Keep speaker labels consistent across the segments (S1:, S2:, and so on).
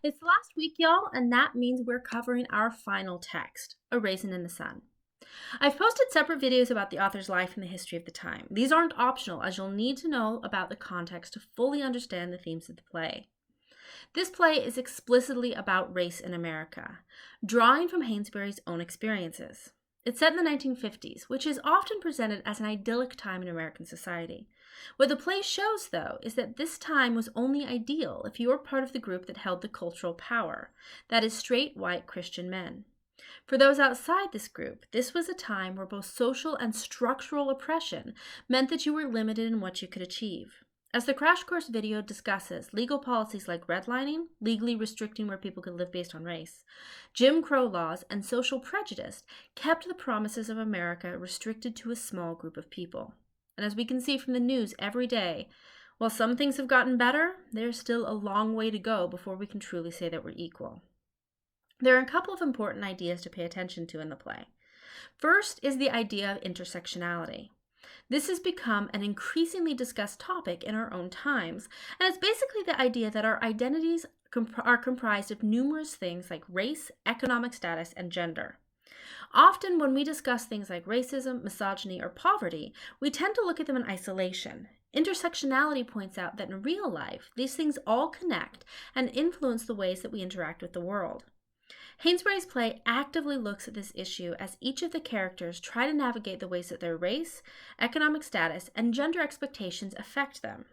S1: It's last week, y'all, and that means we're covering our final text, A Raisin in the Sun. I've posted separate videos about the author's life and the history of the time. These aren't optional, as you'll need to know about the context to fully understand the themes of the play. This play is explicitly about race in America, drawing from Hainsbury's own experiences. It's set in the 1950s, which is often presented as an idyllic time in American society. What the play shows, though, is that this time was only ideal if you were part of the group that held the cultural power, that is, straight, white Christian men. For those outside this group, this was a time where both social and structural oppression meant that you were limited in what you could achieve. As the Crash Course video discusses, legal policies like redlining, legally restricting where people could live based on race, Jim Crow laws, and social prejudice kept the promises of America restricted to a small group of people. And as we can see from the news every day, while some things have gotten better, there's still a long way to go before we can truly say that we're equal. There are a couple of important ideas to pay attention to in the play. First is the idea of intersectionality. This has become an increasingly discussed topic in our own times, and it's basically the idea that our identities are comprised of numerous things like race, economic status, and gender. Often, when we discuss things like racism, misogyny, or poverty, we tend to look at them in isolation. Intersectionality points out that in real life, these things all connect and influence the ways that we interact with the world. Hainsbury's play actively looks at this issue as each of the characters try to navigate the ways that their race, economic status, and gender expectations affect them.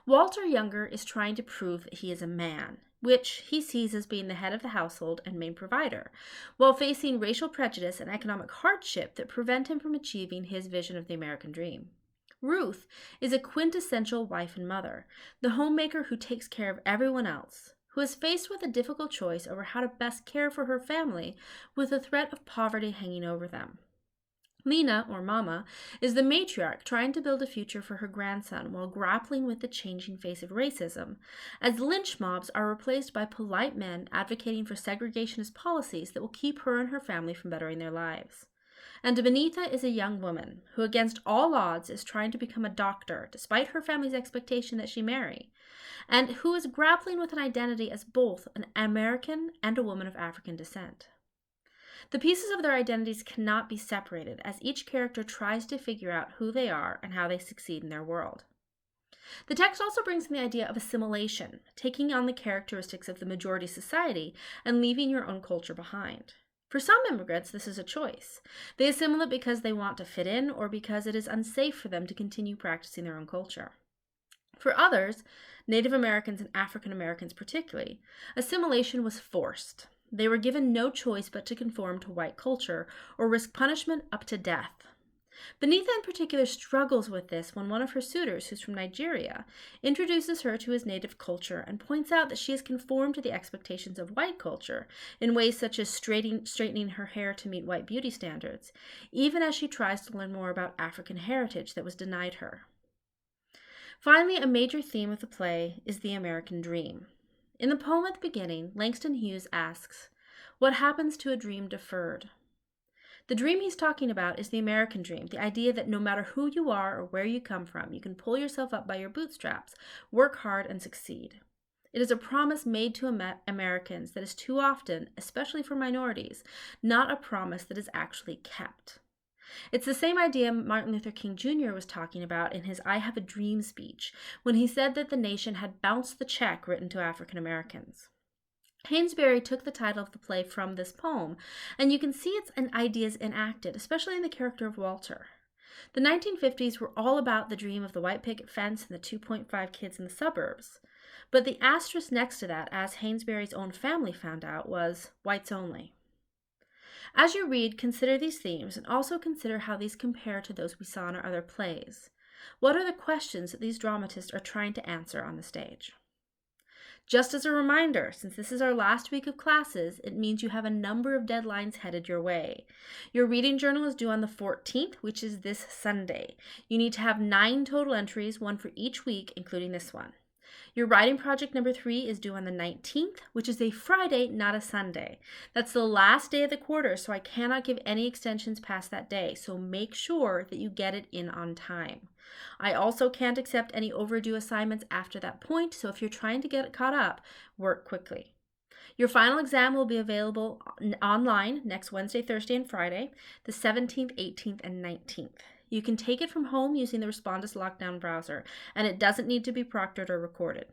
S1: Walter Younger is trying to prove that he is a man, which he sees as being the head of the household and main provider, while facing racial prejudice and economic hardship that prevent him from achieving his vision of the American dream. Ruth is a quintessential wife and mother, the homemaker who takes care of everyone else, who is faced with a difficult choice over how to best care for her family with the threat of poverty hanging over them. Lena, or Mama, is the matriarch trying to build a future for her grandson while grappling with the changing face of racism, as lynch mobs are replaced by polite men advocating for segregationist policies that will keep her and her family from bettering their lives. And Benita is a young woman who, against all odds, is trying to become a doctor despite her family's expectation that she marry, and who is grappling with an identity as both an American and a woman of African descent. The pieces of their identities cannot be separated as each character tries to figure out who they are and how they succeed in their world. The text also brings in the idea of assimilation, taking on the characteristics of the majority society and leaving your own culture behind. For some immigrants, this is a choice. They assimilate because they want to fit in or because it is unsafe for them to continue practicing their own culture. For others, Native Americans and African Americans particularly, assimilation was forced. They were given no choice but to conform to white culture or risk punishment up to death. Benita in particular struggles with this when one of her suitors, who's from Nigeria, introduces her to his native culture and points out that she has conformed to the expectations of white culture in ways such as straightening her hair to meet white beauty standards, even as she tries to learn more about African heritage that was denied her. Finally, a major theme of the play is the American dream. In the poem at the beginning, Langston Hughes asks, "What happens to a dream deferred?" The dream he's talking about is the American dream, the idea that no matter who you are or where you come from, you can pull yourself up by your bootstraps, work hard, and succeed. It is a promise made to Americans that is too often, especially for minorities, not a promise that is actually kept. It's the same idea Martin Luther King Jr. was talking about in his I Have a Dream speech, when he said that the nation had bounced the check written to African Americans. Hainsbury took the title of the play from this poem, and you can see its ideas enacted, especially in the character of Walter. The 1950s were all about the dream of the white picket fence and the 2.5 kids in the suburbs. But the asterisk next to that, as Hainsbury's own family found out, was whites only. As you read, consider these themes and also consider how these compare to those we saw in our other plays. What are the questions that these dramatists are trying to answer on the stage? Just as a reminder, since this is our last week of classes, it means you have a number of deadlines headed your way. Your reading journal is due on the 14th, which is this Sunday. You need to have 9 total entries, one for each week, including this one. Your writing project number 3 is due on the 19th, which is a Friday, not a Sunday. That's the last day of the quarter, so I cannot give any extensions past that day, so make sure that you get it in on time. I also can't accept any overdue assignments after that point, so if you're trying to get it caught up, work quickly. Your final exam will be available online next Wednesday, Thursday, and Friday, the 17th, 18th, and 19th. You can take it from home using the Respondus Lockdown browser, and it doesn't need to be proctored or recorded.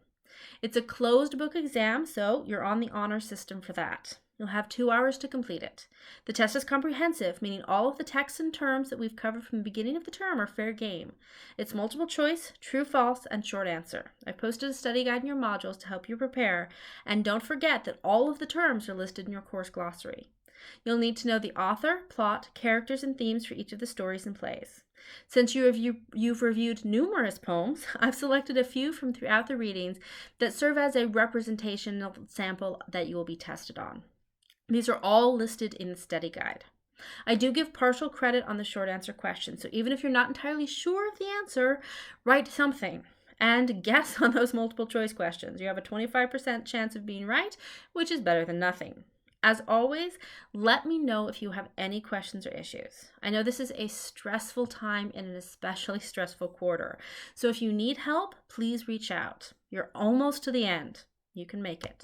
S1: It's a closed book exam, so you're on the honor system for that. You'll have 2 hours to complete it. The test is comprehensive, meaning all of the texts and terms that we've covered from the beginning of the term are fair game. It's multiple choice, true, false, and short answer. I've posted a study guide in your modules to help you prepare, and don't forget that all of the terms are listed in your course glossary. You'll need to know the author, plot, characters, and themes for each of the stories and plays. Since you've reviewed numerous poems, I've selected a few from throughout the readings that serve as a representational sample that you will be tested on. These are all listed in the study guide. I do give partial credit on the short answer questions, so even if you're not entirely sure of the answer, write something and guess on those multiple choice questions. You have a 25% chance of being right, which is better than nothing. As always, let me know if you have any questions or issues. I know this is a stressful time in an especially stressful quarter, so if you need help, please reach out. You're almost to the end. You can make it.